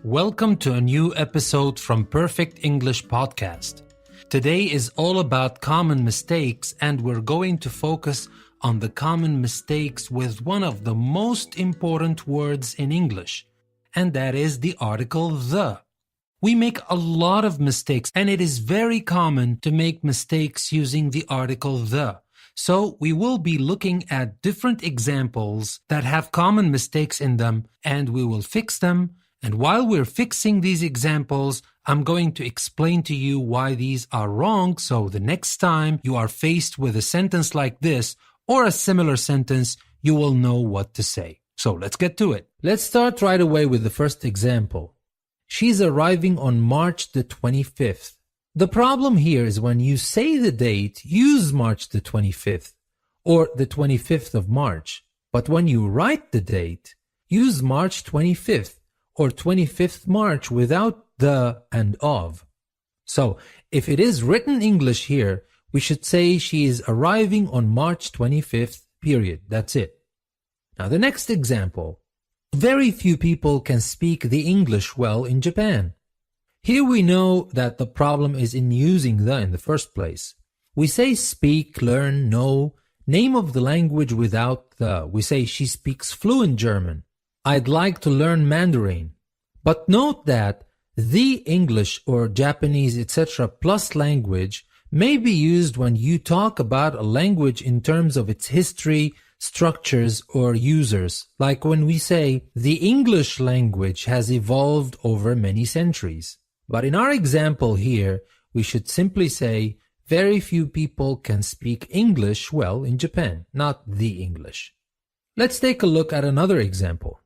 Welcome to a new episode from Perfect English Podcast. Today is all about common mistakes, and we're going to focus on the common mistakes with one of the most important words in English, and that is the article the. We make a lot of mistakes, and it is very common to make mistakes using the article the. So we will be looking at different examples that have common mistakes in them, and we will fix them. And while we're fixing these examples, I'm going to explain to you why these are wrong, so the next time you are faced with a sentence like this or a similar sentence, you will know what to say. So let's get to it. Let's start right away with the first example. She's arriving on March the 25th. The problem here is when you say the date, use March the 25th or the 25th of March. But when you write the date, use March 25th. Or 25th March without the and of. So, if it is written English here, we should say she is arriving on March 25th, period. That's it. Now, the next example. Very few people can speak the English well in Japan. Here we know that the problem is in using the in the first place. We say speak, learn, know, name of the language without the. We say she speaks fluent German. I'd like to learn Mandarin. But note that the English or Japanese, etc. plus language may be used when you talk about a language in terms of its history, structures, or users. Like when we say the English language has evolved over many centuries. But in our example here, we should simply say very few people can speak English well in Japan, not the English. Let's take a look at another example.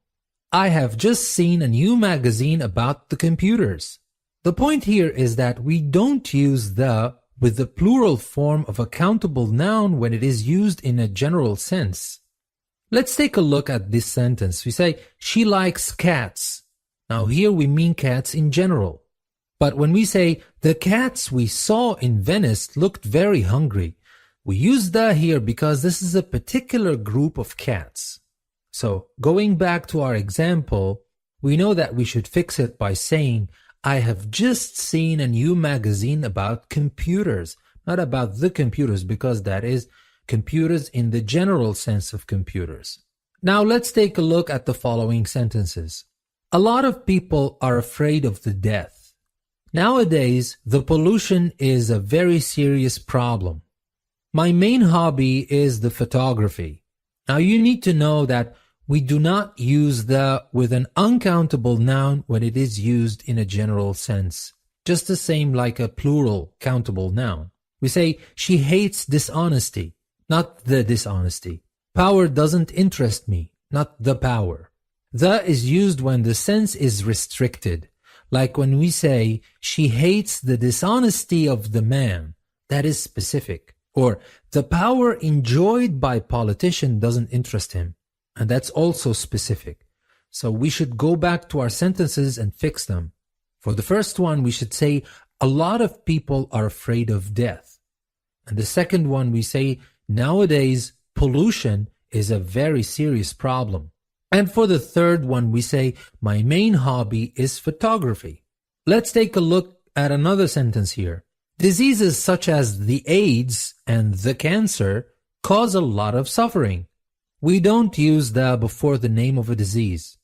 I have just seen a new magazine about the computers. The point here is that we don't use the with the plural form of a countable noun when it is used in a general sense. Let's take a look at this sentence. We say, she likes cats. Now here we mean cats in general. But when we say, the cats we saw in Venice looked very hungry, we use the here because this is a particular group of cats. So, going back to our example, we know that we should fix it by saying, I have just seen a new magazine about computers, not about the computers, because that is computers in the general sense of computers. Now, let's take a look at the following sentences. A lot of people are afraid of the death. Nowadays, the pollution is a very serious problem. My main hobby is the photography. Now, you need to know that we do not use the with an uncountable noun when it is used in a general sense. Just the same like a plural countable noun. We say, she hates dishonesty, not the dishonesty. Power doesn't interest me, not the power. The is used when the sense is restricted. Like when we say, she hates the dishonesty of the man. That is specific. Or, the power enjoyed by politician doesn't interest him. And that's also specific. So we should go back to our sentences and fix them. For the first one, we should say, a lot of people are afraid of death. And the second one, we say, nowadays, pollution is a very serious problem. And for the third one, we say, my main hobby is photography. Let's take a look at another sentence here. Diseases such as the AIDS and the cancer cause a lot of suffering. We don't use the before the name of a disease.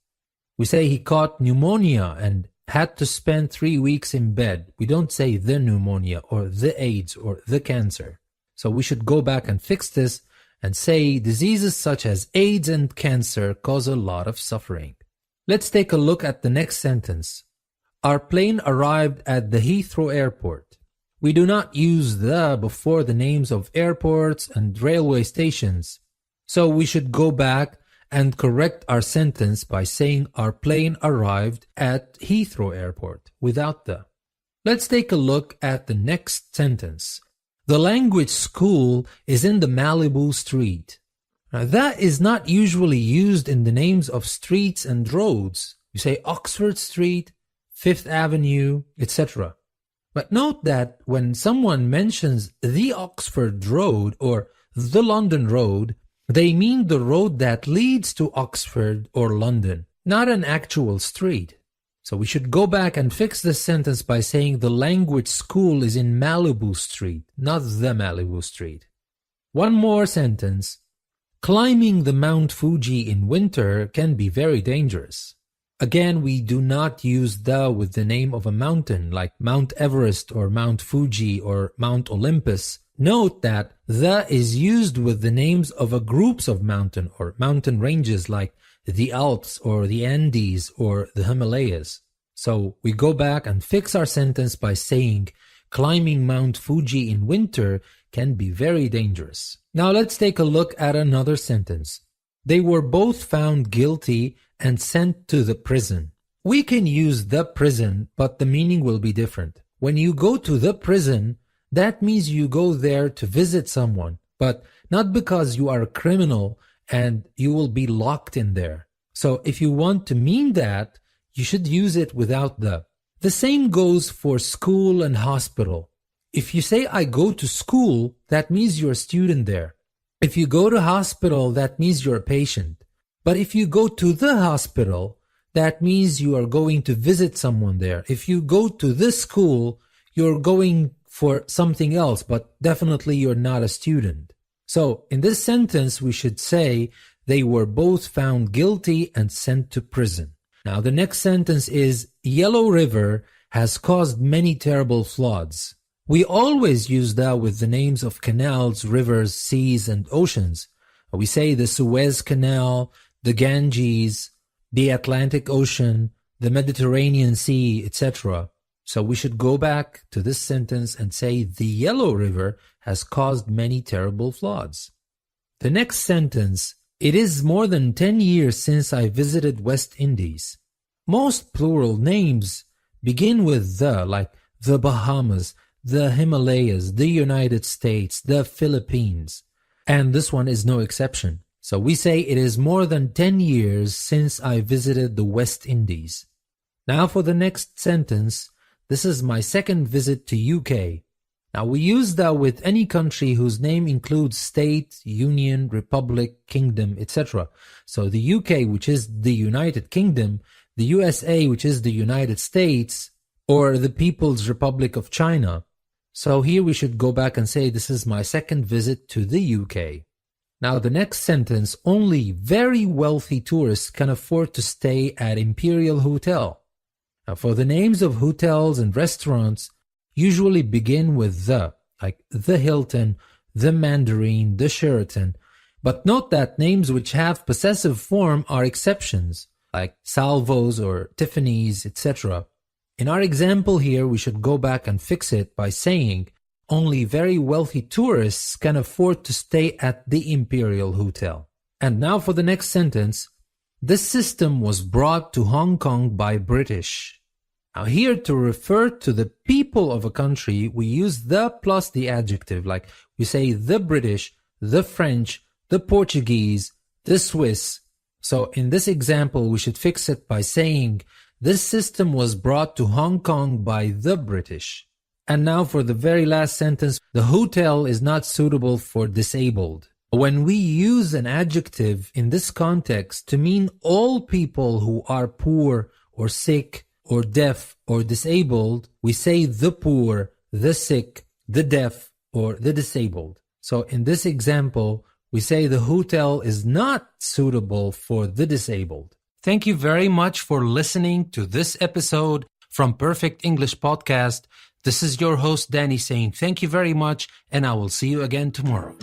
We say he caught pneumonia and had to spend 3 weeks in bed. We don't say the pneumonia or the AIDS or the cancer. So we should go back and fix this and say diseases such as AIDS and cancer cause a lot of suffering. Let's take a look at the next sentence. Our plane arrived at the Heathrow Airport. We do not use the before the names of airports and railway stations. So we should go back and correct our sentence by saying our plane arrived at Heathrow Airport without the. Let's take a look at the next sentence. The language school is in the Malibu street. Now that is not usually used in the names of streets and roads. You say Oxford Street, Fifth Avenue, etc. But note that when someone mentions the Oxford Road or the London Road, they mean the road that leads to Oxford or London. not an actual street. So we should go back and fix this sentence by saying the language school is in Malibu Street, not the Malibu Street. One more sentence. Climbing the Mount Fuji in winter can be very dangerous. Again, we do not use the with the name of a mountain like Mount Everest or Mount Fuji or Mount Olympus. Note that the is used with the names of a groups of mountain or mountain ranges like the Alps or the Andes or the Himalayas. So we go back and fix our sentence by saying climbing Mount Fuji in winter can be very dangerous. Now let's take a look at another sentence. They were both found guilty and sent to the prison. We can use the prison, but the meaning will be different. When you go to the prison, that means you go there to visit someone, but not because you are a criminal and you will be locked in there. So if you want to mean that, you should use it without the. The same goes for school and hospital. If you say I go to school, that means you're a student there. If you go to hospital, that means you're a patient. But if you go to the hospital, that means you are going to visit someone there. If you go to this school, you're going for something else, but definitely you're not a student. So in this sentence, we should say they were both found guilty and sent to prison. Now the next sentence is Yellow River has caused many terrible floods. We always use that with the names of canals, rivers, seas, and oceans. We say the Suez Canal, the Ganges, the Atlantic Ocean, the Mediterranean Sea, etc. So we should go back to this sentence and say the Yellow River has caused many terrible floods. The next sentence, it is more than 10 years since I visited West Indies. Most plural names begin with the, like the Bahamas, the Himalayas, the United States, the Philippines. And this one is no exception. So we say it is more than 10 years since I visited the West Indies. Now for the next sentence, this is my second visit to UK. Now we use that with any country whose name includes state, union, republic, kingdom, etc. So the UK, which is the United Kingdom, the USA, which is the United States, or the People's Republic of China. So here we should go back and say this is my second visit to the UK. Now the next sentence, only very wealthy tourists can afford to stay at Imperial Hotel. Now for the names of hotels and restaurants, usually begin with the, like the Hilton, the Mandarin, the Sheraton. But note that names which have possessive form are exceptions, like Salvo's or Tiffany's, etc. In our example here, we should go back and fix it by saying only very wealthy tourists can afford to stay at the Imperial Hotel. And now for the next sentence, this system was brought to Hong Kong by British. Now here to refer to the people of a country, we use the plus the adjective, like we say the British, the French, the Portuguese, the Swiss. So in this example, we should fix it by saying this system was brought to Hong Kong by the British. And now for the very last sentence, the hotel is not suitable for disabled. When we use an adjective in this context to mean all people who are poor or sick or deaf or disabled, we say the poor, the sick, the deaf, or the disabled. So in this example, we say the hotel is not suitable for the disabled. Thank you very much for listening to this episode from Perfect English Podcast. This is your host, Danny, saying thank you very much, and I will see you again tomorrow.